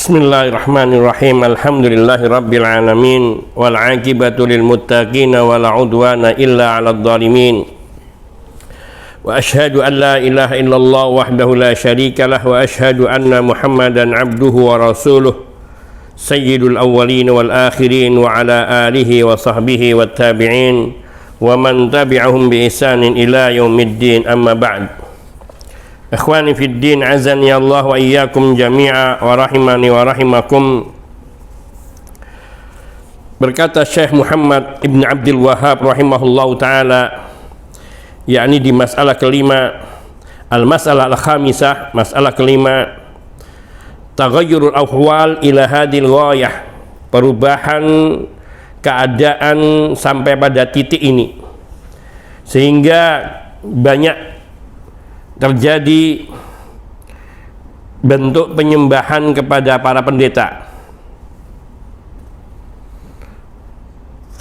Bismillahirrahmanirrahim. Alhamdulillahi alamin wal 'aqibatu lil muttaqin wa la 'udwana illa 'alal zalimin. Wa asyhadu an la ilaha illallah wahdahu la syarika lah wa asyhadu anna Muhammadan 'abduhu wa rasuluh sayyidul awwalin wal akhirin wa ala alihi wa sahbihi wat tabi'in wa man tabi'ahum bi ihsanin ila yaumiddin, amma ba'd. Ikhwani fid din, azani Allah wa iyyakum jami'a wa rahimani wa rahimakum. Berkata Syekh Muhammad Ibn Abdul Wahhab rahimahullahu ta'ala, yakni di masalah kelima, al-masalah al-khamisah, masalah kelima, taghayyurul ahwal ila hadil ghayah, perubahan keadaan sampai pada titik ini, sehingga banyak terjadi bentuk penyembahan kepada para pendeta,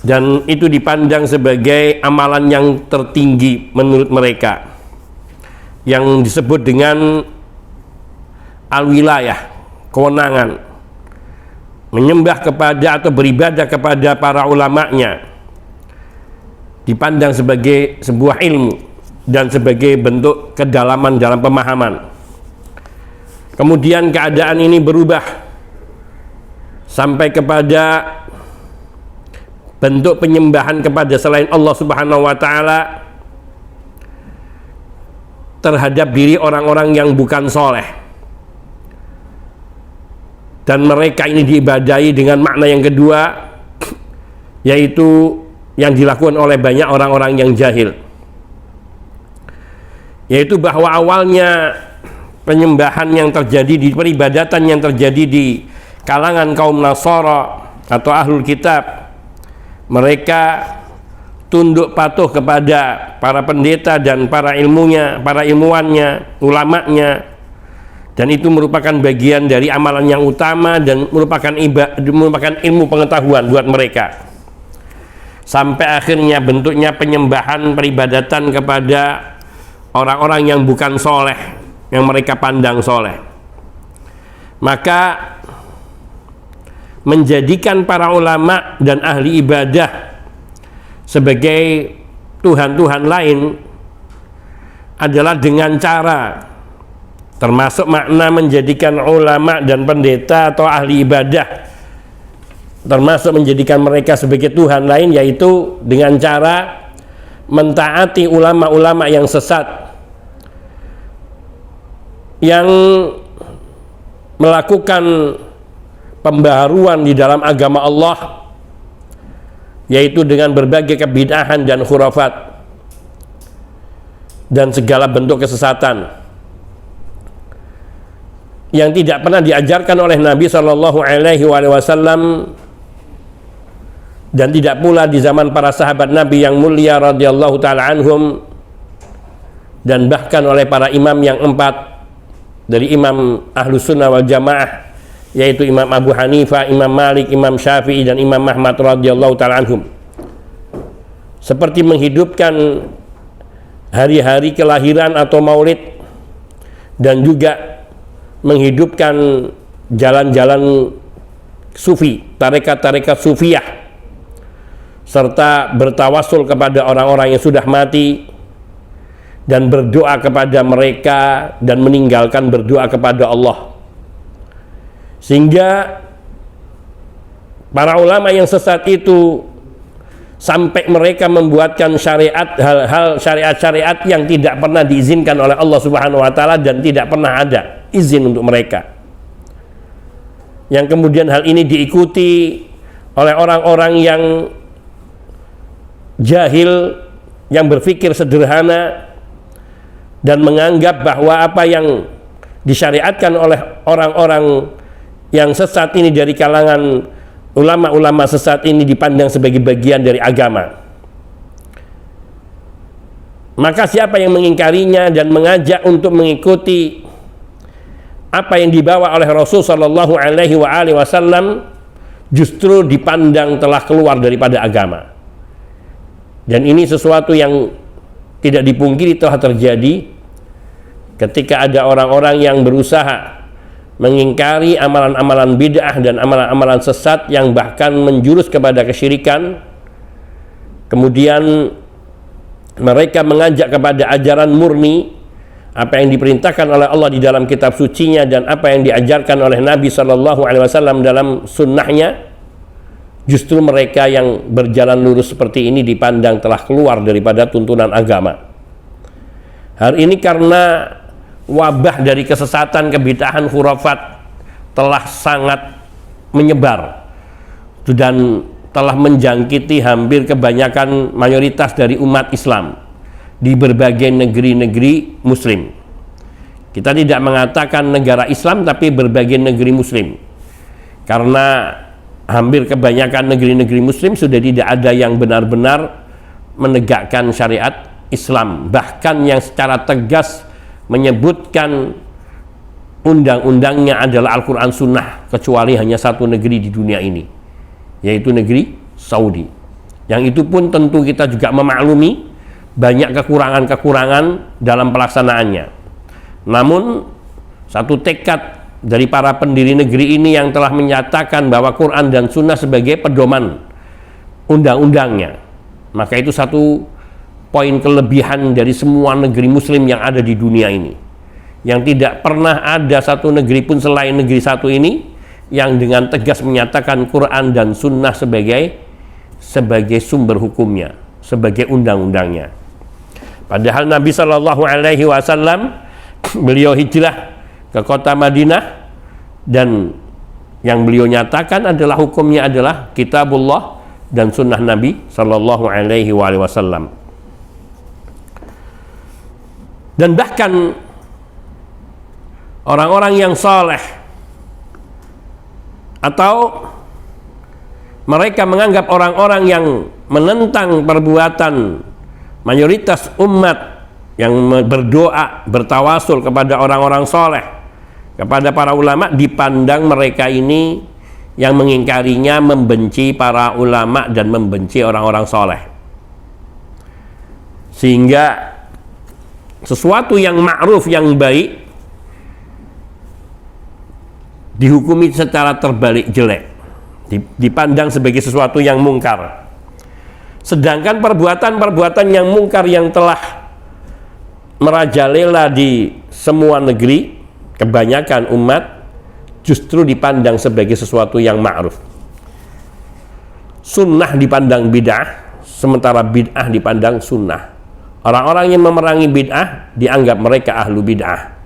dan itu dipandang sebagai amalan yang tertinggi menurut mereka, yang disebut dengan al-wilayah, kewenangan menyembah kepada atau beribadah kepada para ulamanya, dipandang sebagai sebuah ilmu dan sebagai bentuk kedalaman dalam pemahaman. Kemudian keadaan ini berubah sampai kepada bentuk penyembahan kepada selain Allah Subhanahu wa ta'ala terhadap diri orang-orang yang bukan soleh, dan mereka ini diibadahi dengan makna yang kedua, yaitu yang dilakukan oleh banyak orang-orang yang jahil, yaitu bahwa awalnya penyembahan yang terjadi di peribadatan yang terjadi di kalangan kaum Nasara atau Ahlul Kitab, mereka tunduk patuh kepada para pendeta dan para ilmunya, para ilmuwannya, ulamanya, dan itu merupakan bagian dari amalan yang utama dan merupakan ilmu pengetahuan buat mereka, sampai akhirnya bentuknya penyembahan peribadatan kepada orang-orang yang bukan soleh, yang mereka pandang soleh. Maka menjadikan para ulama dan ahli ibadah sebagai Tuhan-Tuhan lain adalah dengan cara, termasuk makna menjadikan ulama dan pendeta atau ahli ibadah, termasuk menjadikan mereka sebagai Tuhan lain, yaitu dengan cara mentaati ulama-ulama yang sesat, yang melakukan pembaharuan di dalam agama Allah, yaitu dengan berbagai kebid'ahan dan khurafat dan segala bentuk kesesatan yang tidak pernah diajarkan oleh Nabi Shallallahu Alaihi Wasallam, dan tidak pula di zaman para sahabat Nabi yang mulia radhiyallahu ta'ala anhum, dan bahkan oleh para imam yang empat dari imam Ahlus Sunnah wal Jamaah, yaitu Imam Abu Hanifah, Imam Malik, Imam Syafi'i, dan Imam Ahmad radhiyallahu ta'ala anhum, seperti menghidupkan hari-hari kelahiran atau maulid, dan juga menghidupkan jalan-jalan sufi, tarekat-tarekat sufiyah, serta bertawasul kepada orang-orang yang sudah mati dan berdoa kepada mereka dan meninggalkan berdoa kepada Allah, sehingga para ulama yang sesat itu sampai mereka membuatkan syariat, hal-hal syariat-syariat yang tidak pernah diizinkan oleh Allah Subhanahu wa ta'ala dan tidak pernah ada izin untuk mereka, yang kemudian hal ini diikuti oleh orang-orang yang jahil, yang berpikir sederhana dan menganggap bahwa apa yang disyariatkan oleh orang-orang yang sesat ini dari kalangan ulama-ulama sesat ini dipandang sebagai bagian dari agama. Maka siapa yang mengingkarinya dan mengajak untuk mengikuti apa yang dibawa oleh Rasul Shallallahu Alaihi Wasallam, justru dipandang telah keluar daripada agama. Dan ini sesuatu yang tidak dipungkiri telah terjadi ketika ada orang-orang yang berusaha mengingkari amalan-amalan bid'ah dan amalan-amalan sesat yang bahkan menjurus kepada kesyirikan. Kemudian mereka mengajak kepada ajaran murni, apa yang diperintahkan oleh Allah di dalam kitab sucinya dan apa yang diajarkan oleh Nabi SAW dalam sunnahnya. Justru mereka yang berjalan lurus seperti ini dipandang telah keluar daripada tuntunan agama. Hari ini karena wabah dari kesesatan, kebid'ahan, khurafat telah sangat menyebar dan telah menjangkiti hampir kebanyakan mayoritas dari umat Islam di berbagai negeri-negeri muslim. Kita tidak mengatakan negara Islam, tapi berbagai negeri muslim, karena hampir kebanyakan negeri-negeri muslim sudah tidak ada yang benar-benar menegakkan syariat Islam, bahkan yang secara tegas menyebutkan undang-undangnya adalah Al-Quran Sunnah, kecuali hanya satu negeri di dunia ini, yaitu negeri Saudi. Yang itu pun tentu kita juga memaklumi banyak kekurangan-kekurangan dalam pelaksanaannya. Namun satu tekad dari para pendiri negeri ini yang telah menyatakan bahwa Quran dan Sunnah sebagai pedoman undang-undangnya, maka itu satu poin kelebihan dari semua negeri muslim yang ada di dunia ini, yang tidak pernah ada satu negeri pun selain negeri satu ini yang dengan tegas menyatakan Quran dan Sunnah sebagai sumber hukumnya, sebagai undang-undangnya. Padahal Nabi SAW beliau hijrah ke kota Madinah, dan yang beliau nyatakan adalah hukumnya adalah kitabullah dan sunnah Nabi SAW. Dan bahkan orang-orang yang saleh atau mereka menganggap orang-orang yang menentang perbuatan mayoritas umat yang berdoa, bertawasul kepada orang-orang soleh, kepada para ulama, dipandang mereka ini yang mengingkarinya membenci para ulama dan membenci orang-orang soleh. Sehingga sesuatu yang ma'ruf, yang baik, dihukumi secara terbalik jelek, dipandang sebagai sesuatu yang mungkar. Sedangkan perbuatan-perbuatan yang mungkar yang telah merajalela di semua negeri, kebanyakan umat justru dipandang sebagai sesuatu yang ma'ruf. Sunnah dipandang bid'ah, sementara bid'ah dipandang sunnah. Orang-orang yang memerangi bid'ah dianggap mereka ahlu bid'ah,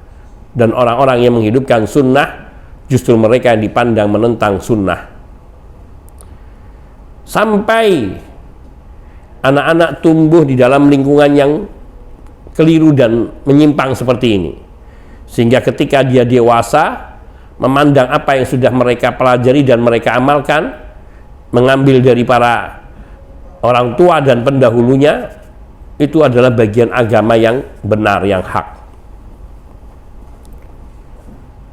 dan orang-orang yang menghidupkan sunnah justru mereka yang dipandang menentang sunnah. Sampai anak-anak tumbuh di dalam lingkungan yang keliru dan menyimpang seperti ini, sehingga ketika dia dewasa memandang apa yang sudah mereka pelajari dan mereka amalkan, mengambil dari para orang tua dan pendahulunya, itu adalah bagian agama yang benar, yang hak.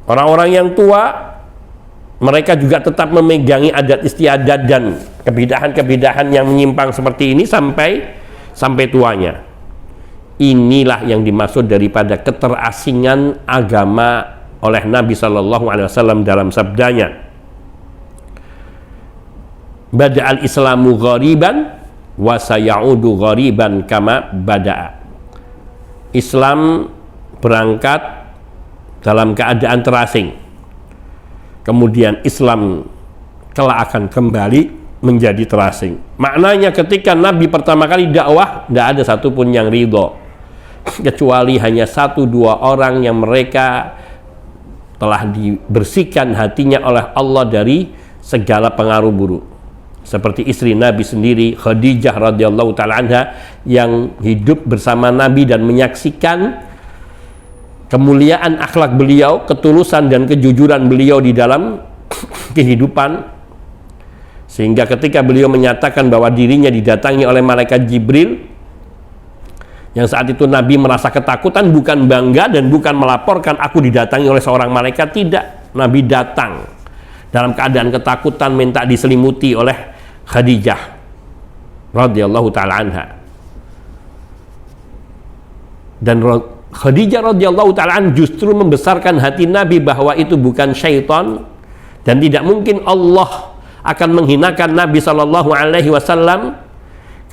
Orang-orang yang tua, mereka juga tetap memegangi adat istiadat dan kebidahan-kebidahan yang menyimpang seperti ini sampai tuanya. Inilah yang dimaksud daripada keterasingan agama oleh Nabi SAW dalam sabdanya, bada'al islamu ghariban wa sayaudu ghariban kama bada'a. Islam berangkat dalam keadaan terasing, kemudian Islam kelak akan kembali menjadi terasing. Maknanya ketika Nabi pertama kali dakwah, tidak ada satupun yang ridho, kecuali hanya 1-2 orang yang mereka telah dibersihkan hatinya oleh Allah dari segala pengaruh buruk, seperti istri Nabi sendiri, Khadijah radhiyallahu ta'ala anha, yang hidup bersama Nabi dan menyaksikan kemuliaan akhlak beliau, ketulusan dan kejujuran beliau di dalam kehidupan, sehingga ketika beliau menyatakan bahwa dirinya didatangi oleh malaikat Jibril, yang saat itu Nabi merasa ketakutan, bukan bangga dan bukan melaporkan aku didatangi oleh seorang malaikat, tidak. Nabi datang dalam keadaan ketakutan, minta diselimuti oleh Khadijah radhiyallahu ta'ala anha. Dan Khadijah radhiyallahu ta'ala justru membesarkan hati Nabi bahwa itu bukan syaitan dan tidak mungkin Allah akan menghinakan Nabi sallallahu alaihi wasallam,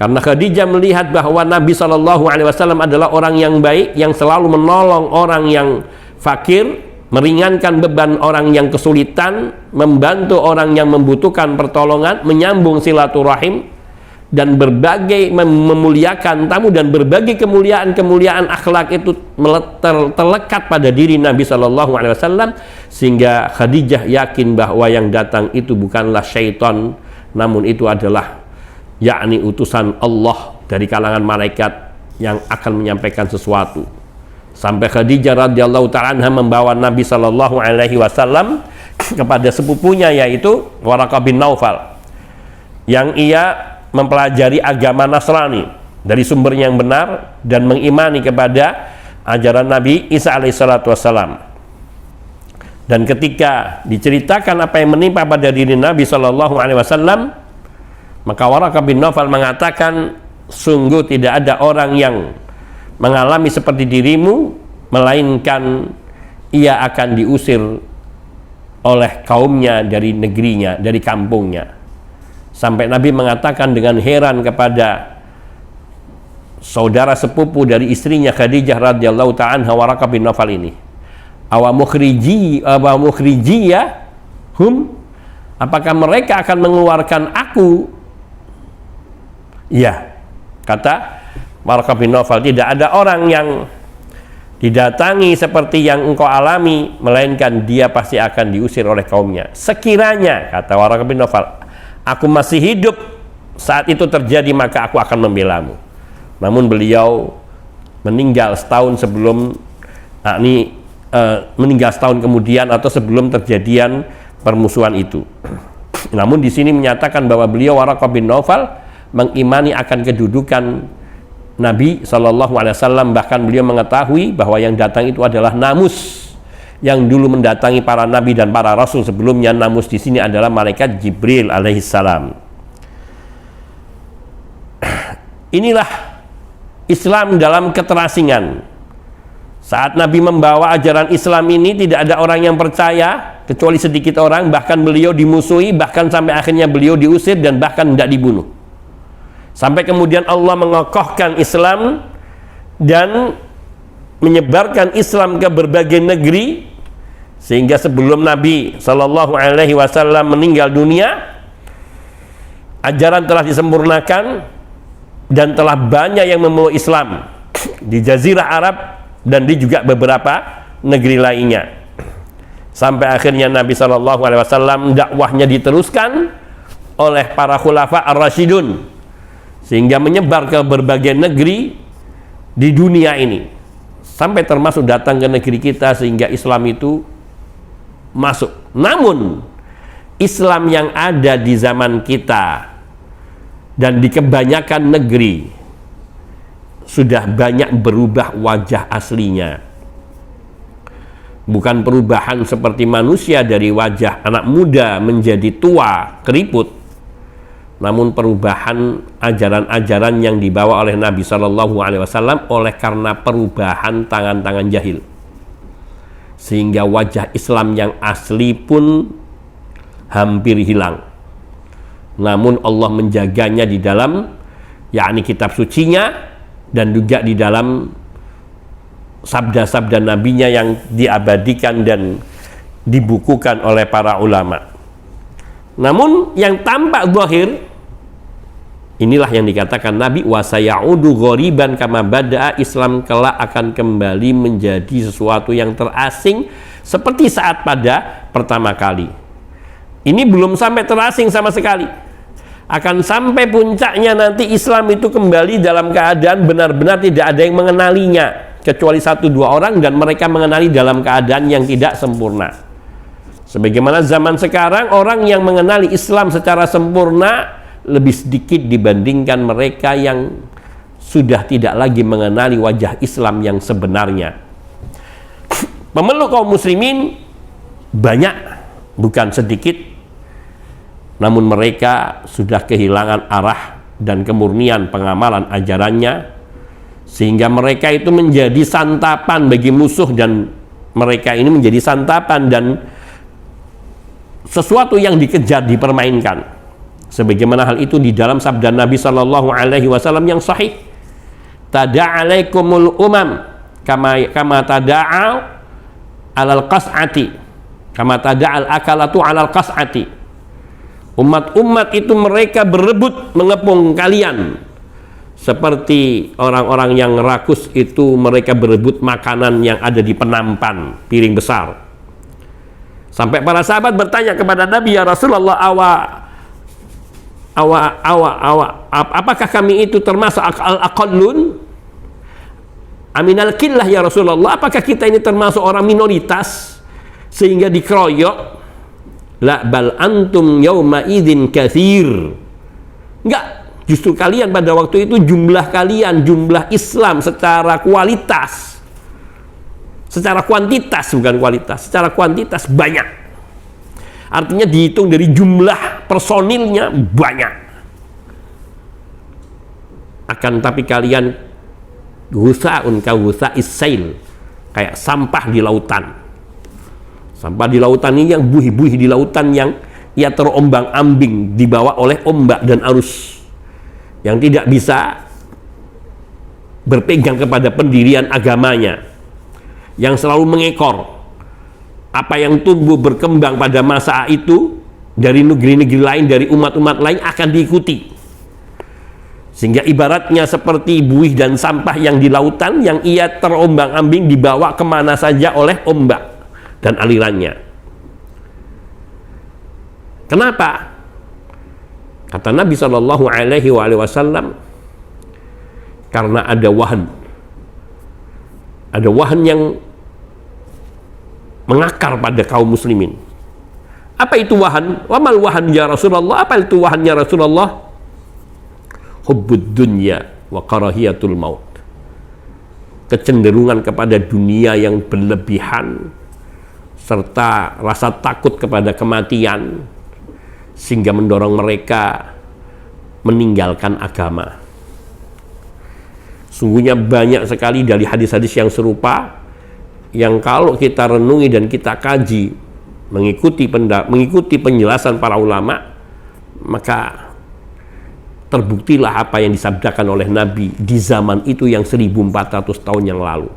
karena Khadijah melihat bahwa Nabi sallallahu alaihi wasallam adalah orang yang baik, yang selalu menolong orang yang fakir, meringankan beban orang yang kesulitan, membantu orang yang membutuhkan pertolongan, menyambung silaturahim, dan berbagai memuliakan tamu, dan berbagai kemuliaan akhlak itu terlekat pada diri Nabi Shallallahu Alaihi Wasallam, sehingga Khadijah yakin bahwa yang datang itu bukanlah syaitan, namun itu adalah yakni utusan Allah dari kalangan malaikat yang akan menyampaikan sesuatu. Sampai Khadijah radhiyallahu ta'ala anha membawa Nabi Shallallahu Alaihi Wasallam kepada sepupunya, yaitu Waraqah bin Naufal, yang ia mempelajari agama Nasrani dari sumbernya yang benar dan mengimani kepada ajaran Nabi Isa alaihissalatu wassalam. Dan ketika diceritakan apa yang menimpa pada diri Nabi Shallallahu Alaihi Wasallam, maka Waraqah bin Naufal mengatakan, sungguh tidak ada orang yang mengalami seperti dirimu, melainkan ia akan diusir oleh kaumnya dari negerinya, dari kampungnya. Sampai Nabi mengatakan dengan heran kepada saudara sepupu dari istrinya Khadijah radhiyallahu ta'ala anha, Waraqah bin Naufal ini, awa mukhriji ya hum, apakah mereka akan mengeluarkan aku? Ya, kata Waraqah bin Naufal, tidak ada orang yang didatangi seperti yang engkau alami, melainkan dia pasti akan diusir oleh kaumnya. Sekiranya, kata Waraqah bin Naufal, aku masih hidup saat itu terjadi, maka aku akan membelamu. Namun beliau meninggal setahun sebelum, meninggal setahun kemudian atau sebelum terjadian permusuhan itu. Namun di sini menyatakan bahwa beliau Waraqah bin Naufal mengimani akan kedudukan Nabi Shallallahu Alaihi Wasallam. Bahkan beliau mengetahui bahwa yang datang itu adalah Namus, yang dulu mendatangi para nabi dan para rasul sebelumnya. Namus di sini adalah malaikat Jibril alaihissalam. Inilah Islam dalam keterasingan. Saat Nabi membawa ajaran Islam ini, tidak ada orang yang percaya kecuali sedikit orang. Bahkan beliau dimusuhi, bahkan sampai akhirnya beliau diusir dan bahkan tidak dibunuh. Sampai kemudian Allah mengokohkan Islam dan menyebarkan Islam ke berbagai negeri, sehingga sebelum Nabi Shallallahu Alaihi Wasallam meninggal dunia, ajaran telah disempurnakan dan telah banyak yang memeluk Islam di Jazirah Arab dan di juga beberapa negeri lainnya. Sampai akhirnya Nabi Shallallahu Alaihi Wasallam dakwahnya diteruskan oleh para khulafa ar-rasyidun, sehingga menyebar ke berbagai negeri di dunia ini, sampai termasuk datang ke negeri kita, sehingga Islam itu masuk. Namun Islam yang ada di zaman kita dan di kebanyakan negeri sudah banyak berubah wajah aslinya. Bukan perubahan seperti manusia dari wajah anak muda menjadi tua keriput, namun perubahan ajaran-ajaran yang dibawa oleh Nabi Shallallahu Alaihi Wasallam oleh karena perubahan tangan-tangan jahil, sehingga wajah Islam yang asli pun hampir hilang. Namun Allah menjaganya di dalam yakni kitab sucinya dan juga di dalam sabda-sabda nabinya yang diabadikan dan dibukukan oleh para ulama. Namun yang tampak zahir, inilah yang dikatakan Nabi, wa sayaudu ghoriban kama bada'a, Islam kelak akan kembali menjadi sesuatu yang terasing seperti saat pada pertama kali. Ini belum sampai terasing sama sekali. Akan sampai puncaknya nanti Islam itu kembali dalam keadaan benar-benar tidak ada yang mengenalinya kecuali 1-2 orang, dan mereka mengenali dalam keadaan yang tidak sempurna. Sebagaimana zaman sekarang orang yang mengenali Islam secara sempurna lebih sedikit dibandingkan mereka yang sudah tidak lagi mengenali wajah Islam yang sebenarnya. Pemeluk kaum muslimin banyak, bukan sedikit, namun mereka sudah kehilangan arah dan kemurnian pengamalan ajarannya, sehingga mereka itu menjadi santapan bagi musuh, dan mereka ini menjadi santapan dan sesuatu yang dikejar, dipermainkan. Sebagaimana hal itu di dalam sabda Nabi Shallallahu Alaihi Wasallam yang sahih, tada'alaikumul umam kama tada'a alal qas'ati, kama tada'al akalatu alal qas'ati. Umat-umat itu mereka berebut mengepung kalian, seperti orang-orang yang rakus itu mereka berebut makanan yang ada di penampan piring besar. Sampai para sahabat bertanya kepada Nabi, ya Rasulullah, apakah kami itu termasuk al-aqallun aminal killah ya Rasulullah? Apakah kita ini termasuk orang minoritas sehingga dikeroyok? La bal antum yauma idzin katsir. Enggak, justru kalian pada waktu itu jumlah kalian, jumlah Islam secara kualitas, secara kuantitas, bukan kualitas, secara kuantitas banyak. Artinya dihitung dari jumlah personilnya banyak. Akan tapi kalian ghusaun ka ghusa'is sail, kayak sampah di lautan. Sampah di lautan ini yang buih-buih di lautan, yang ia terombang-ambing dibawa oleh ombak dan arus, yang tidak bisa berpegang kepada pendirian agamanya, yang selalu mengekor. Apa yang tumbuh berkembang pada masa itu dari negeri-negeri lain, dari umat-umat lain akan diikuti. Sehingga ibaratnya seperti buih dan sampah yang di lautan, yang ia terombang-ambing dibawa kemana saja oleh ombak dan alirannya. Kenapa? Kata Nabi Shallallahu Alaihi Wasallam, karena ada wahan yang mengakar pada kaum muslimin. Apa itu wahan? Wamal wahan ya Rasulullah? Apa itu wahan ya Rasulullah? Hubbud dunya wa karahiyatul maut. Kecenderungan kepada dunia yang berlebihan serta rasa takut kepada kematian, sehingga mendorong mereka meninggalkan agama. Sungguhnya banyak sekali dari hadis-hadis yang serupa, yang kalau kita renungi dan kita kaji, mengikuti penjelasan para ulama, maka terbuktilah apa yang disabdakan oleh Nabi di zaman itu yang 1400 tahun yang lalu,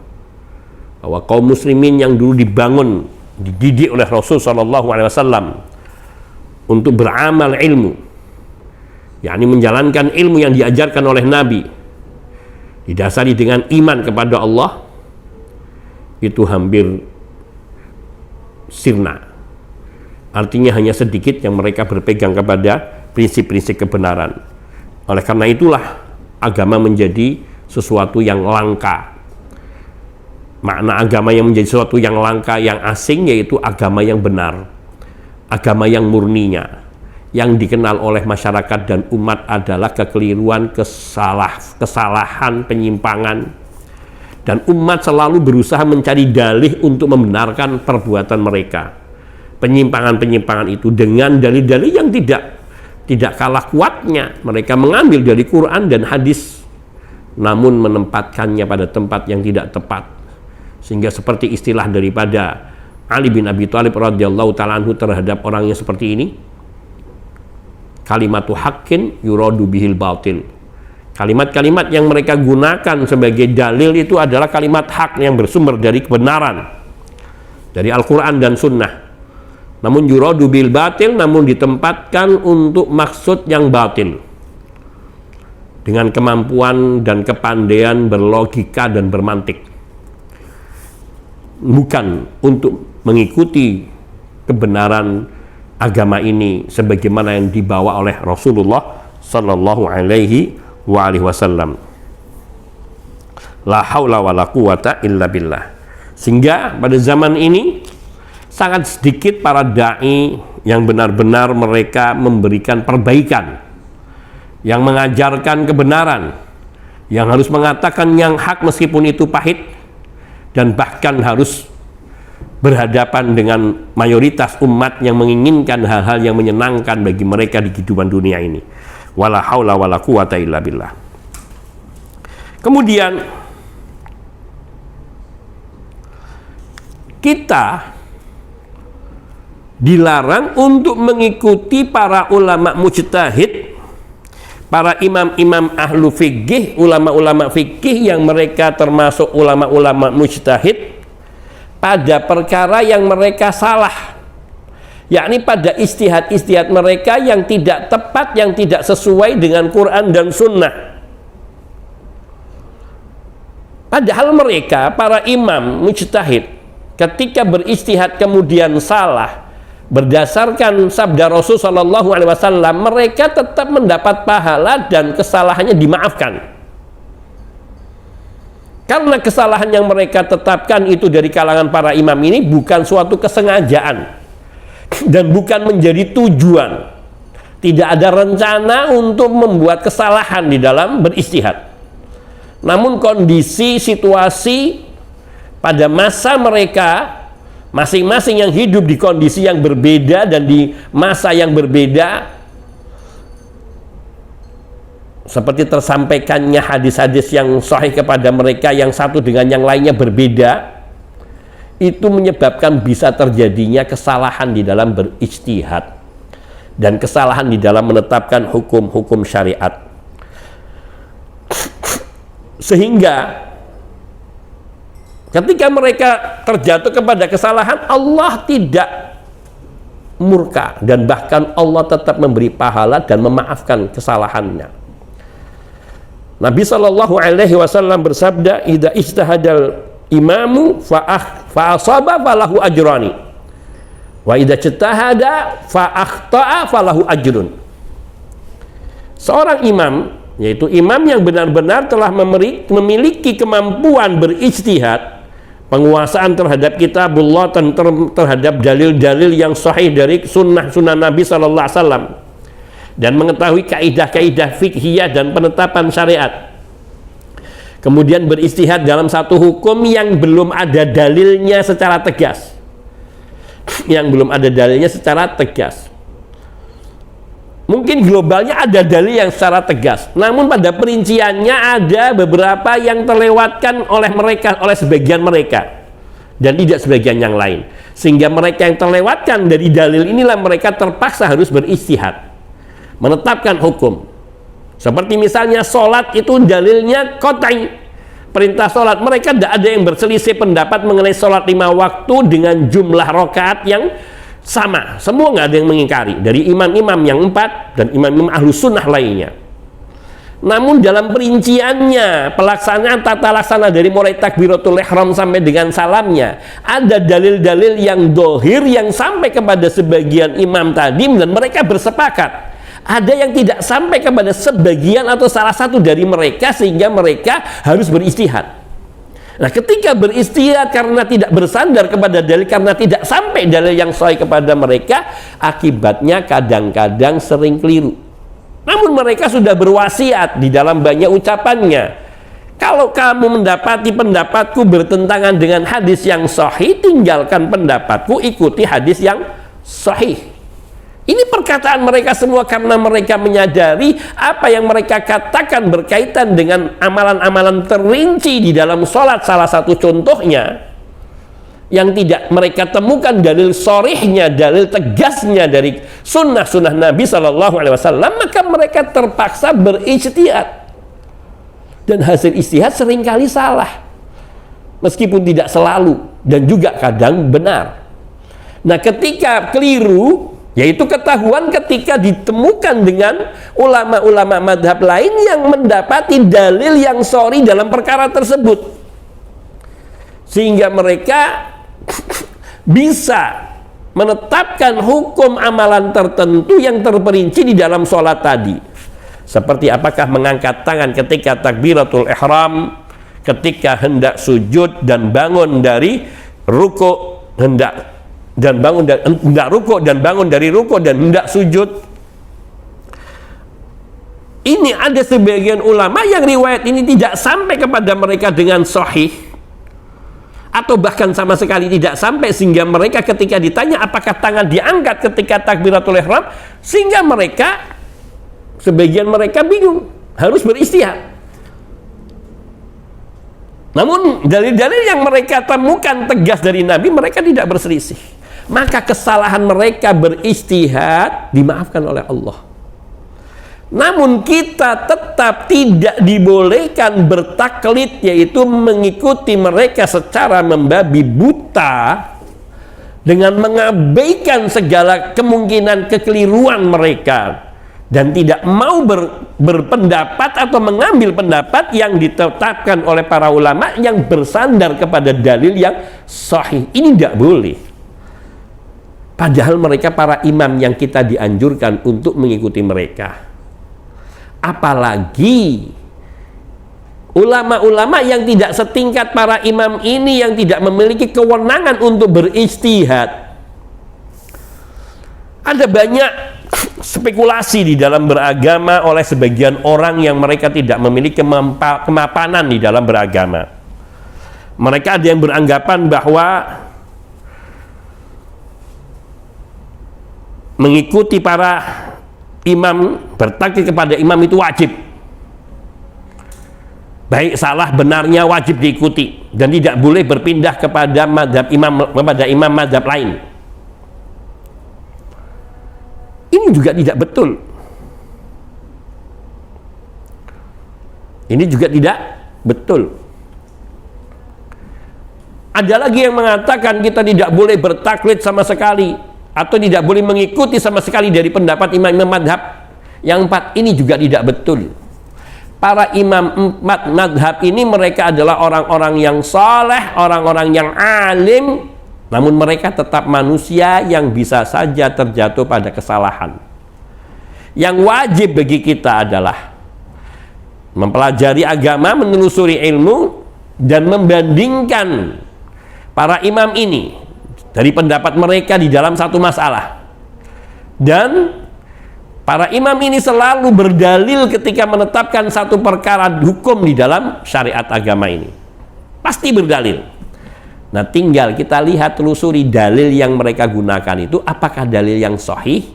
bahwa kaum muslimin yang dulu dididik oleh Rasul SAW untuk beramal ilmu, yakni menjalankan ilmu yang diajarkan oleh Nabi, didasari dengan iman kepada Allah, itu hampir sirna. Artinya hanya sedikit yang mereka berpegang kepada prinsip-prinsip kebenaran. Oleh karena itulah agama menjadi sesuatu yang langka. Makna agama yang menjadi sesuatu yang langka, yang asing, yaitu agama yang benar, agama yang murninya. Yang dikenal oleh masyarakat dan umat adalah kekeliruan, kesalahan, penyimpangan. Dan umat selalu berusaha mencari dalih untuk membenarkan perbuatan mereka. Penyimpangan-penyimpangan itu dengan dalil-dalil yang tidak kalah kuatnya. Mereka mengambil dari Quran dan hadis, namun menempatkannya pada tempat yang tidak tepat. Sehingga seperti istilah daripada Ali bin Abi Thalib radhiyallahu ta'ala anhu terhadap orang yang seperti ini, kalimatu haqqin yuradu bihil batil. Kalimat-kalimat yang mereka gunakan sebagai dalil itu adalah kalimat hak yang bersumber dari kebenaran, dari Al-Quran dan Sunnah. Namun yuradu bil batil, namun ditempatkan untuk maksud yang batil, dengan kemampuan dan kepandaian berlogika dan bermantik, bukan untuk mengikuti kebenaran agama ini sebagaimana yang dibawa oleh Rasulullah Sallallahu Alaihi Wasallam. La haula wa la quwata illa billah. Sehingga pada zaman ini sangat sedikit para dai yang benar-benar mereka memberikan perbaikan, yang mengajarkan kebenaran, yang harus mengatakan yang hak meskipun itu pahit, dan bahkan harus berhadapan dengan mayoritas umat yang menginginkan hal-hal yang menyenangkan bagi mereka di kehidupan dunia ini. Wala haula wala quwata illa billah. Kemudian kita dilarang untuk mengikuti para ulama mujtahid, para imam-imam ahlu fikih, ulama-ulama fikih yang mereka termasuk ulama-ulama mujtahid pada perkara yang mereka salah, yakni pada ijtihad-ijtihad mereka yang tidak tepat, yang tidak sesuai dengan Quran dan Sunnah. Padahal mereka, para imam mujtahid, ketika berijtihad kemudian salah berdasarkan sabda Rasul Shallallahu Alaihi Wasallam, mereka tetap mendapat pahala dan kesalahannya dimaafkan. Karena kesalahan yang mereka tetapkan itu dari kalangan para imam ini bukan suatu kesengajaan dan bukan menjadi tujuan. Tidak ada rencana untuk membuat kesalahan di dalam berijtihad. Namun kondisi situasi pada masa mereka masing-masing yang hidup di kondisi yang berbeda dan di masa yang berbeda, seperti tersampaikannya hadis-hadis yang sahih kepada mereka, yang satu dengan yang lainnya berbeda, itu menyebabkan bisa terjadinya kesalahan di dalam berijtihad dan kesalahan di dalam menetapkan hukum-hukum syariat. Sehingga ketika mereka terjatuh kepada kesalahan, Allah tidak murka dan bahkan Allah tetap memberi pahala dan memaafkan kesalahannya. Nabi Shallallahu Alaihi Wasallam bersabda, "Idza ijtahadal imamu fa asaba falahu ajrani, wa idza ijtahada fa akhta'a falahu ajrun." Seorang imam, yaitu imam yang benar-benar telah memiliki kemampuan berijtihad, penguasaan terhadap kitabullah dan terhadap dalil-dalil yang sahih dari sunnah Nabi Sallallahu Alaihi Wasallam, dan mengetahui kaidah-kaidah fikhiyah dan penetapan syariat, kemudian berijtihad dalam satu hukum yang belum ada dalilnya secara tegas, mungkin globalnya ada dalil yang secara tegas, namun pada perinciannya ada beberapa yang terlewatkan oleh sebagian mereka dan tidak sebagian yang lain, sehingga mereka yang terlewatkan dari dalil inilah mereka terpaksa harus berijtihad menetapkan hukum. Seperti misalnya sholat itu dalilnya qat'i, perintah sholat, mereka tidak ada yang berselisih pendapat mengenai sholat 5 waktu dengan jumlah rakaat yang sama, semua nggak ada yang mengingkari dari imam-imam yang 4 dan imam-imam ahlu sunnah lainnya. Namun dalam perinciannya, pelaksanaan tata laksana dari mulai takbiratul ihram sampai dengan salamnya, ada dalil-dalil yang dohir yang sampai kepada sebagian imam tadi dan mereka bersepakat. Ada yang tidak sampai kepada sebagian atau salah satu dari mereka, sehingga mereka harus berijtihad. Nah, ketika berijtihad karena tidak bersandar kepada dalil, karena tidak sampai dalil yang sahih kepada mereka, akibatnya kadang-kadang sering keliru. Namun mereka sudah berwasiat di dalam banyak ucapannya, kalau kamu mendapati pendapatku bertentangan dengan hadis yang sahih, tinggalkan pendapatku, ikuti hadis yang sahih. Ini perkataan mereka semua karena mereka menyadari apa yang mereka katakan berkaitan dengan amalan-amalan terinci di dalam sholat. Salah satu contohnya yang tidak mereka temukan dalil sorihnya, dalil tegasnya dari sunnah-sunnah Nabi Shallallahu Alaihi Wasallam, maka mereka terpaksa berijtihad. Dan hasil ijtihad seringkali salah, meskipun tidak selalu, dan juga kadang benar. Nah, ketika keliru, yaitu ketahuan ketika ditemukan dengan ulama-ulama madhab lain yang mendapati dalil yang sahih dalam perkara tersebut, sehingga mereka bisa menetapkan hukum amalan tertentu yang terperinci di dalam sholat tadi, seperti apakah mengangkat tangan ketika takbiratul ihram, ketika hendak sujud dan bangun dari ruku, hendak rukuk dan bangun dari rukuk dan hendak sujud. Ini ada sebagian ulama yang riwayat ini tidak sampai kepada mereka dengan sahih, atau bahkan sama sekali tidak sampai, sehingga mereka ketika ditanya apakah tangan diangkat ketika takbiratul ihram, sehingga mereka, sebagian mereka bingung, harus berijtihad. Namun dalil-dalil yang mereka temukan tegas dari Nabi, mereka tidak berselisih. Maka kesalahan mereka berijtihad dimaafkan oleh Allah. Namun kita tetap tidak dibolehkan bertaklid, yaitu mengikuti mereka secara membabi buta dengan mengabaikan segala kemungkinan kekeliruan mereka dan tidak mau berpendapat atau mengambil pendapat yang ditetapkan oleh para ulama yang bersandar kepada dalil yang sahih. Ini tidak boleh. Padahal mereka para imam yang kita dianjurkan untuk mengikuti mereka. Apalagi ulama-ulama yang tidak setingkat para imam ini, yang tidak memiliki kewenangan untuk berijtihad. Ada banyak spekulasi di dalam beragama oleh sebagian orang yang mereka tidak memiliki kemapanan di dalam beragama. Mereka ada yang beranggapan bahwa mengikuti para imam, bertaklid kepada imam itu wajib. Baik salah benarnya wajib diikuti dan tidak boleh berpindah kepada imam mazhab lain. Ini juga tidak betul. Ini juga tidak betul. Ada lagi yang mengatakan kita tidak boleh bertaklid sama sekali, atau tidak boleh mengikuti sama sekali dari pendapat imam-imam madhab yang empat. Ini juga tidak betul. Para imam empat madhab ini mereka adalah orang-orang yang saleh, orang-orang yang alim, namun mereka tetap manusia yang bisa saja terjatuh pada kesalahan. Yang wajib bagi kita adalah mempelajari agama, menelusuri ilmu, dan membandingkan para imam ini dari pendapat mereka di dalam satu masalah. Dan para imam ini selalu berdalil ketika menetapkan satu perkara hukum di dalam syariat agama ini. Pasti berdalil. Nah, tinggal kita lihat, telusuri dalil yang mereka gunakan itu apakah dalil yang sahih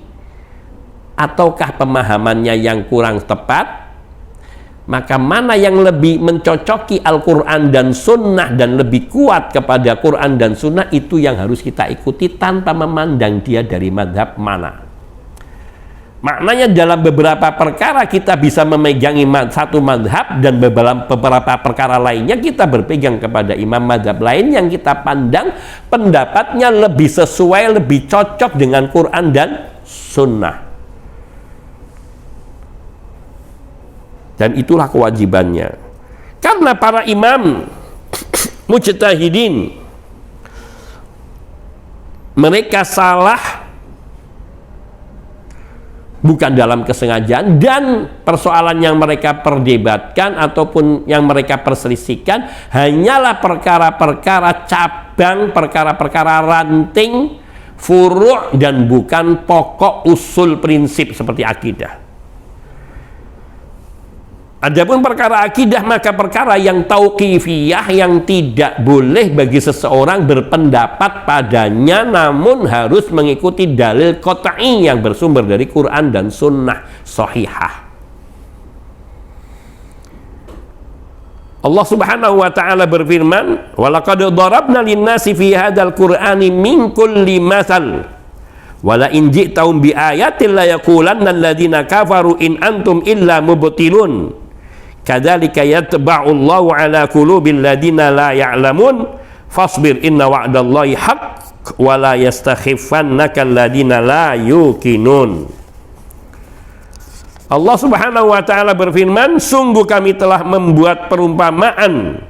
ataukah pemahamannya yang kurang tepat. Maka mana yang lebih mencocoki Al-Quran dan Sunnah dan lebih kuat kepada Quran dan Sunnah, itu yang harus kita ikuti tanpa memandang dia dari madhab mana. Maknanya dalam beberapa perkara kita bisa memegangi satu madhab, dan beberapa perkara lainnya kita berpegang kepada imam madhab lain yang kita pandang pendapatnya lebih sesuai, lebih cocok dengan Quran dan Sunnah. Dan itulah kewajibannya. Karena para imam mujtahidin mereka salah bukan dalam kesengajaan, dan persoalan yang mereka perdebatkan ataupun yang mereka perselisihkan hanyalah perkara-perkara cabang, perkara-perkara ranting, furu' dan bukan pokok usul prinsip seperti akidah. Adapun perkara akidah, maka perkara yang tauqifiyah yang tidak boleh bagi seseorang berpendapat padanya, namun harus mengikuti dalil qat'i yang bersumber dari Quran dan Sunnah sahihah. Allah Subhanahu wa taala berfirman, "Wa laqad darabna lin-nasi fi hadzal Qur'ani min kulli matsal wa la in ji'tahum bi ayatin la yaqulanna alladziina kafaru in antum illa mubtilun. Kadzalika yatba'u Allahu 'ala qulubil ladzina la ya'lamun fasbir inna wa'dallahi haqq wa la yastakhifannaka alladzina la yuqinun." Allah Subhanahu wa taala berfirman, sungguh kami telah membuat perumpamaan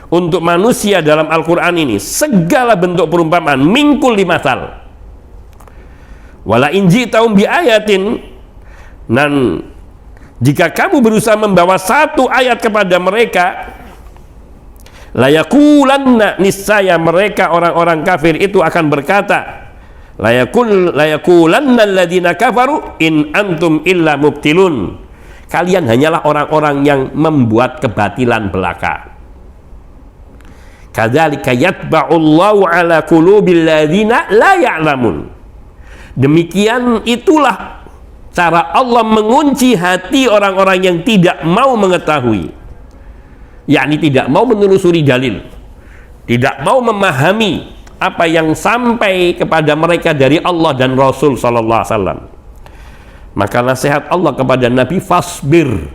untuk manusia dalam Al-Qur'an ini, segala bentuk perumpamaan, mingkul di masal. Wala inji taum bi ayatin, dan jika kamu berusaha membawa satu ayat kepada mereka, layakulanna, niscaya mereka orang-orang kafir itu akan berkata, layakulanna alladziina kafaru in antum illa mubtilun, kalian hanyalah orang-orang yang membuat kebatilan belaka. Kadzalika yatba'ullahu 'ala qulubil ladzina la ya'lamun. Demikian itulah cara Allah mengunci hati orang-orang yang tidak mau mengetahui. yakni tidak mau menelusuri dalil, tidak mau memahami apa yang sampai kepada mereka dari Allah dan Rasul sallallahu alaihi wasallam. Maka nasihat Allah kepada Nabi, fasbir,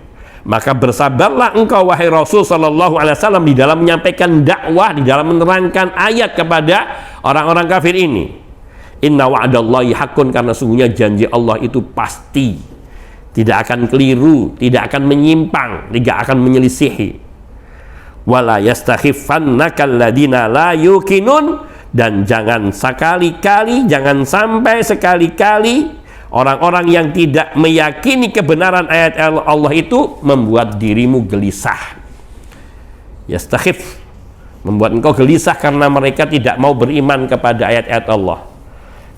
maka bersabarlah engkau wahai Rasul sallallahu alaihi wasallam di dalam menyampaikan dakwah, di dalam menerangkan ayat kepada orang-orang kafir ini. Inna wa'dallahi haqqun, karena sungguhnya janji Allah itu pasti, tidak akan keliru, tidak akan menyimpang, tidak akan menyelisihi. Wala yastakhifannaka alladziina la yuqinun, dan jangan sekali-kali, jangan sampai sekali-kali orang-orang yang tidak meyakini kebenaran ayat Allah itu membuat dirimu gelisah. Yastakhif, membuat engkau gelisah karena mereka tidak mau beriman kepada ayat-ayat Allah.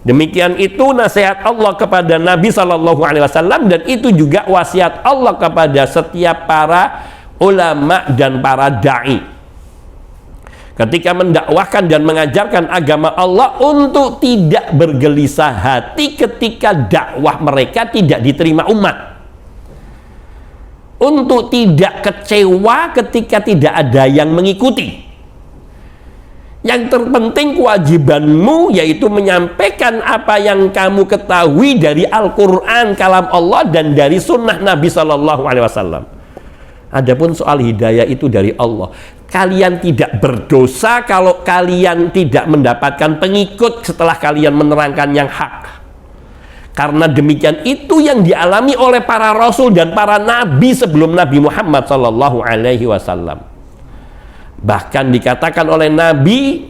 Demikian itu nasihat Allah kepada Nabi Sallallahu Alaihi Wasallam, dan itu juga wasiat Allah kepada setiap para ulama dan para da'i ketika mendakwahkan dan mengajarkan agama Allah, untuk tidak bergelisah hati ketika dakwah mereka tidak diterima umat, untuk tidak kecewa ketika tidak ada yang mengikuti. Yang terpenting kewajibanmu yaitu menyampaikan apa yang kamu ketahui dari Al-Quran, kalam Allah, dan dari sunnah Nabi Sallallahu Alaihi Wasallam. Adapun soal hidayah itu dari Allah. Kalian tidak berdosa kalau kalian tidak mendapatkan pengikut setelah kalian menerangkan yang hak. Karena demikian itu yang dialami oleh para rasul dan para nabi sebelum Nabi Muhammad sallallahu alaihi wasallam. Bahkan dikatakan oleh Nabi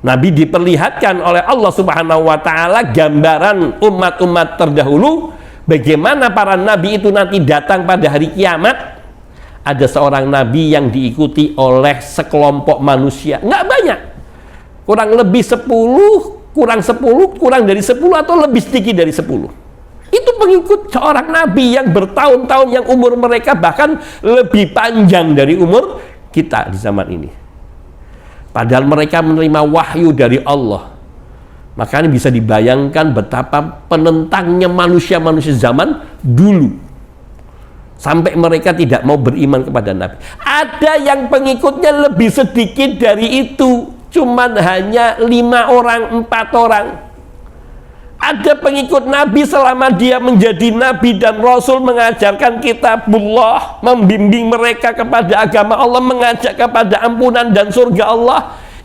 diperlihatkan oleh Allah Subhanahu wa taala gambaran umat-umat terdahulu, bagaimana para nabi itu nanti datang pada hari kiamat. Ada seorang nabi yang diikuti oleh sekelompok manusia, nggak banyak, kurang lebih 10, kurang 10, kurang dari 10, atau lebih sedikit dari 10. Itu pengikut seorang nabi yang bertahun-tahun, yang umur mereka bahkan lebih panjang dari umur kita di zaman ini. Padahal mereka menerima wahyu dari Allah. Makanya bisa dibayangkan betapa penentangnya manusia-manusia zaman dulu, sampai mereka tidak mau beriman kepada Nabi. Ada yang pengikutnya lebih sedikit dari itu, cuman hanya 5 orang, 4 orang. Ada pengikut Nabi selama dia menjadi Nabi dan Rasul, mengajarkan kitabullah, membimbing mereka kepada agama Allah, mengajak kepada ampunan dan surga Allah.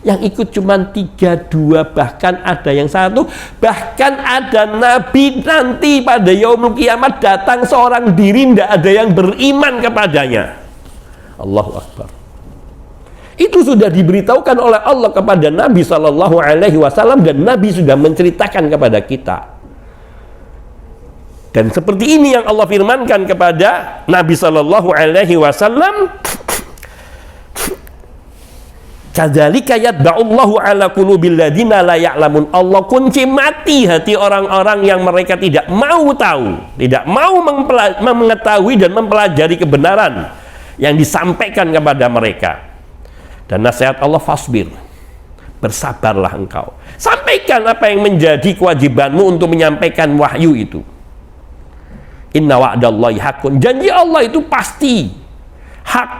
Yang ikut cuma 3, 2, bahkan ada yang 1. Bahkan ada nabi nanti pada yaumul kiamat datang seorang diri, tidak ada yang beriman kepadanya. Allahu Akbar. Itu sudah diberitahukan oleh Allah kepada Nabi Sallallahu Alaihi Wasallam, dan Nabi sudah menceritakan kepada kita. Dan seperti ini yang Allah firmankan kepada Nabi Sallallahu Alaihi Wasallam, kadzalika yatba'ullahu ala qulubil ladzina la ya'lamun. Allah kunci mati hati orang-orang yang mereka tidak mau tahu, tidak mau mengetahui dan mempelajari kebenaran yang disampaikan kepada mereka. Dan nasihat Allah, fasbir, bersabarlah engkau. Sampaikan apa yang menjadi kewajibanmu untuk menyampaikan wahyu itu. Inna wa'dallahi haqqun, janji Allah itu pasti hak.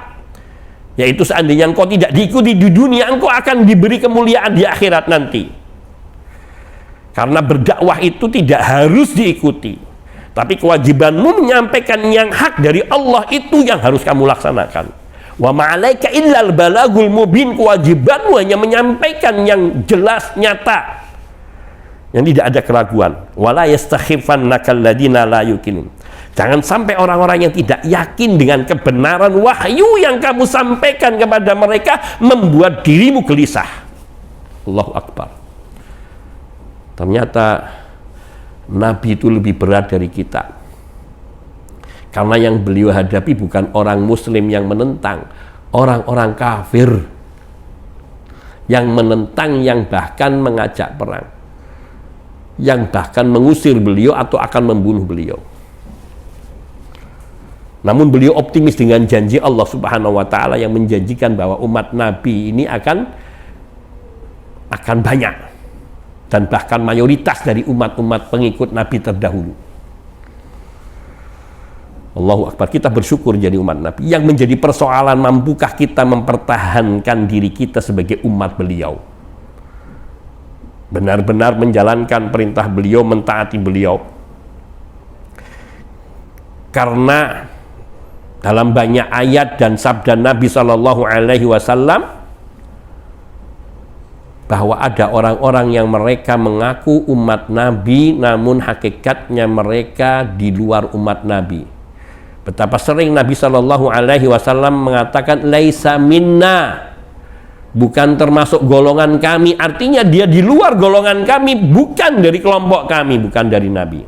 Yaitu seandainya engkau tidak diikuti di dunia, engkau akan diberi kemuliaan di akhirat nanti. Karena berdakwah itu tidak harus diikuti, tapi kewajibanmu menyampaikan yang hak dari Allah itu yang harus kamu laksanakan. Wa ma'alaika illal balagul mubin, kewajibanmu hanya menyampaikan yang jelas, nyata, yang tidak ada keraguan. Wala yastakhifannaka alladziina la yuqinun. Jangan sampai orang-orang yang tidak yakin dengan kebenaran wahyu yang kamu sampaikan kepada mereka membuat dirimu gelisah. Allahu Akbar. Ternyata Nabi itu lebih berat dari kita. Karena yang beliau hadapi bukan orang muslim yang menentang, orang-orang kafir yang menentang, yang bahkan mengajak perang, yang bahkan mengusir beliau atau akan membunuh beliau. Namun beliau optimis dengan janji Allah Subhanahu wa taala yang menjanjikan bahwa umat Nabi ini akan banyak, dan bahkan mayoritas dari umat-umat pengikut Nabi terdahulu. Allahu Akbar, kita bersyukur jadi umat Nabi. Yang menjadi persoalan, mampukah kita mempertahankan diri kita sebagai umat beliau, benar-benar menjalankan perintah beliau, mentaati beliau. Karena dalam banyak ayat dan sabda Nabi Shallallahu Alaihi Wasallam bahwa ada orang-orang yang mereka mengaku umat Nabi, namun hakikatnya mereka di luar umat Nabi. Betapa sering Nabi Shallallahu Alaihi Wasallam mengatakan laisa minna, bukan termasuk golongan kami. Artinya dia di luar golongan kami, bukan dari kelompok kami, bukan dari Nabi.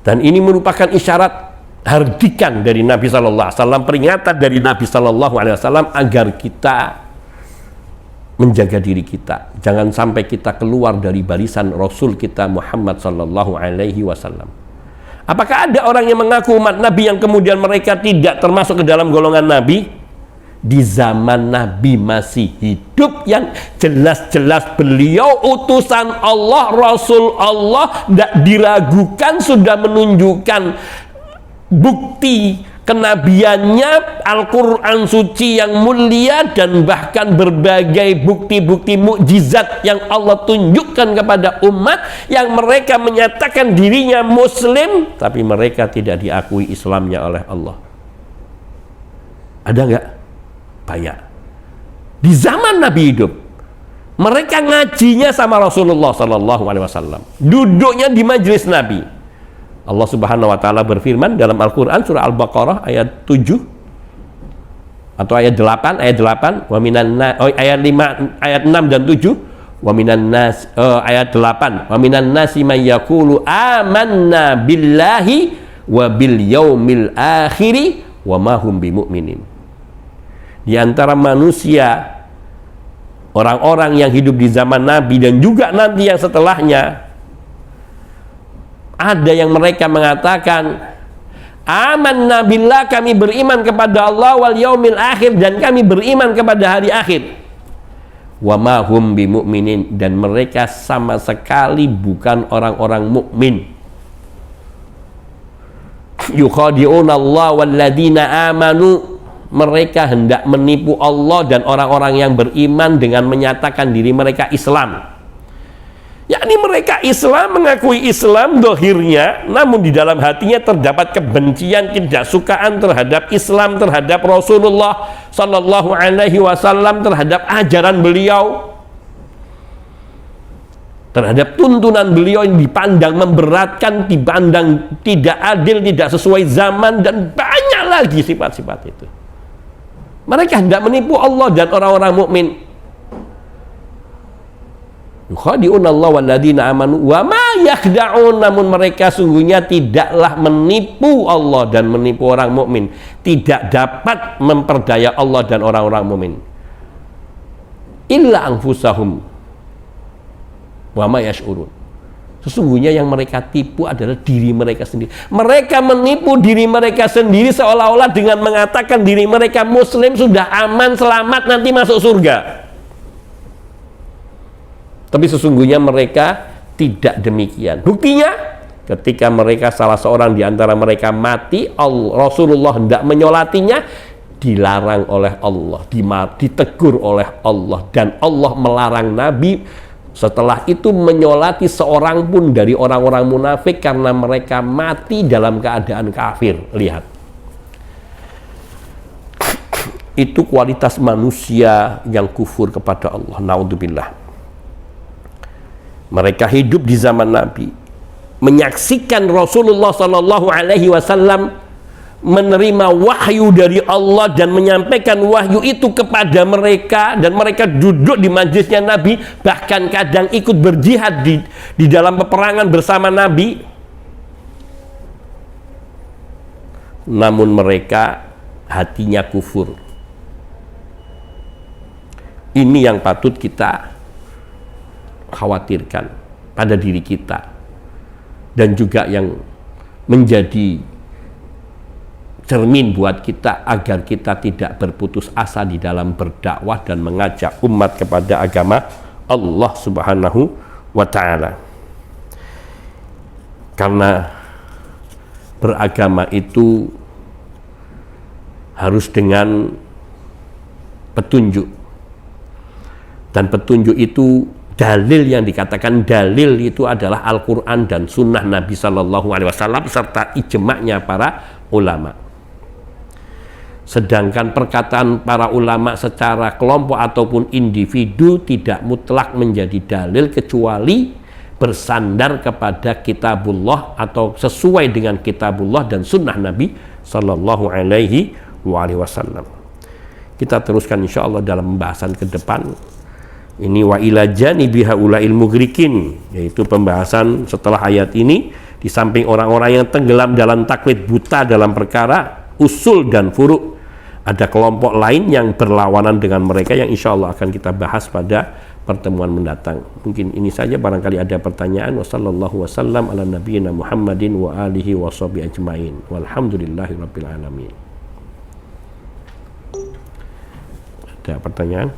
Dan ini merupakan isyarat hardikan dari Nabi Shallallahu Alaihi Wasallam, peringatan dari Nabi Shallallahu Alaihi Wasallam agar kita menjaga diri kita, jangan sampai kita keluar dari barisan Rasul kita Muhammad Sallallahu Alaihi Wasallam. Apakah ada orang yang mengaku umat Nabi yang kemudian mereka tidak termasuk ke dalam golongan Nabi? Di zaman Nabi masih hidup, yang jelas-jelas beliau utusan Allah, Rasul Allah, tidak diragukan, sudah menunjukkan bukti kenabiannya, Al-Quran suci yang mulia, dan bahkan berbagai bukti-bukti mukjizat yang Allah tunjukkan kepada umat, yang mereka menyatakan dirinya muslim tapi mereka tidak diakui Islamnya oleh Allah. Ada nggak? Banyak. Di zaman Nabi hidup, mereka ngajinya sama Rasulullah Sallallahu Alaihi Wasallam, duduknya di majelis Nabi. Allah Subhanahu wa taala berfirman dalam Al-Qur'an surah Al-Baqarah ayat 7 atau ayat 8, wa minan ayat 5, ayat 6 dan 7, wa minan nas, ayat 8, wa minan nasi may yaqulu amanna billahi wa bil yaumil akhiri wa ma hum bimumin. Di antara manusia, orang-orang yang hidup di zaman Nabi dan juga nanti yang setelahnya, ada yang mereka mengatakan amanna billah, kami beriman kepada Allah, wal yaumil akhir, dan kami beriman kepada hari akhir. Wa ma hum bimumin, dan mereka sama sekali bukan orang-orang mukmin. Yukhadi'una Allah walladzina amanu, mereka hendak menipu Allah dan orang-orang yang beriman dengan menyatakan diri mereka Islam. Yakni mereka Islam, mengakui Islam dohirnya, namun di dalam hatinya terdapat kebencian, ketidaksukaan terhadap Islam, terhadap Rasulullah Sallallahu Alaihi Wasallam, terhadap ajaran beliau, terhadap tuntunan beliau yang dipandang memberatkan, dipandang tidak adil, tidak sesuai zaman, dan banyak lagi sifat-sifat itu. Mereka hendak menipu Allah dan orang-orang mukmin. Yukhadi'un Allah walladzina amanu wa ma yakhda'un, namun mereka sungguhnya tidaklah menipu Allah dan menipu orang mukmin, tidak dapat memperdaya Allah dan orang-orang mukmin. Illa anfusahum wa ma yash'urun. Sesungguhnya yang mereka tipu adalah diri mereka sendiri. Mereka menipu diri mereka sendiri seolah-olah dengan mengatakan diri mereka muslim, sudah aman, selamat, nanti masuk surga. Tapi sesungguhnya mereka tidak demikian. Buktinya, ketika mereka salah seorang di antara mereka mati, Rasulullah hendak menyolatinya, dilarang oleh Allah, ditegur oleh Allah, dan Allah melarang Nabi setelah itu menyolati seorang pun dari orang-orang munafik karena mereka mati dalam keadaan kafir. Lihat, itu kualitas manusia yang kufur kepada Allah. Naudzubillah. Mereka hidup di zaman Nabi, menyaksikan Rasulullah Sallallahu Alaihi Wasallam menerima wahyu dari Allah dan menyampaikan wahyu itu kepada mereka, dan mereka duduk di majelisnya Nabi, bahkan kadang ikut berjihad di dalam peperangan bersama Nabi. Namun mereka hatinya kufur. Ini yang patut kita khawatirkan pada diri kita, dan juga yang menjadi cermin buat kita agar kita tidak berputus asa di dalam berdakwah dan mengajak umat kepada agama Allah Subhanahu wa ta'ala. Karena beragama itu harus dengan petunjuk, dan petunjuk itu dalil, yang dikatakan dalil itu adalah Al-Quran dan Sunnah Nabi Sallallahu Alaihi Wasallam serta ijma'nya para ulama. Sedangkan perkataan para ulama secara kelompok ataupun individu tidak mutlak menjadi dalil kecuali bersandar kepada kitabullah atau sesuai dengan kitabullah dan sunnah Nabi Sallallahu Alaihi Wasallam. Kita teruskan insya Allah dalam pembahasan ke depan. Ini wa ila janibi haula'il mughrikin, yaitu pembahasan setelah ayat ini, di samping orang-orang yang tenggelam dalam taklid buta dalam perkara usul dan furu', ada kelompok lain yang berlawanan dengan mereka yang insya Allah akan kita bahas pada pertemuan mendatang. Mungkin ini saja, barangkali ada pertanyaan. Wassallallahu wasallam ala nabiyyina Muhammadin wa alihi wa sahbihi ajmain. Walhamdulillahi rabbil alamin. Ada pertanyaan?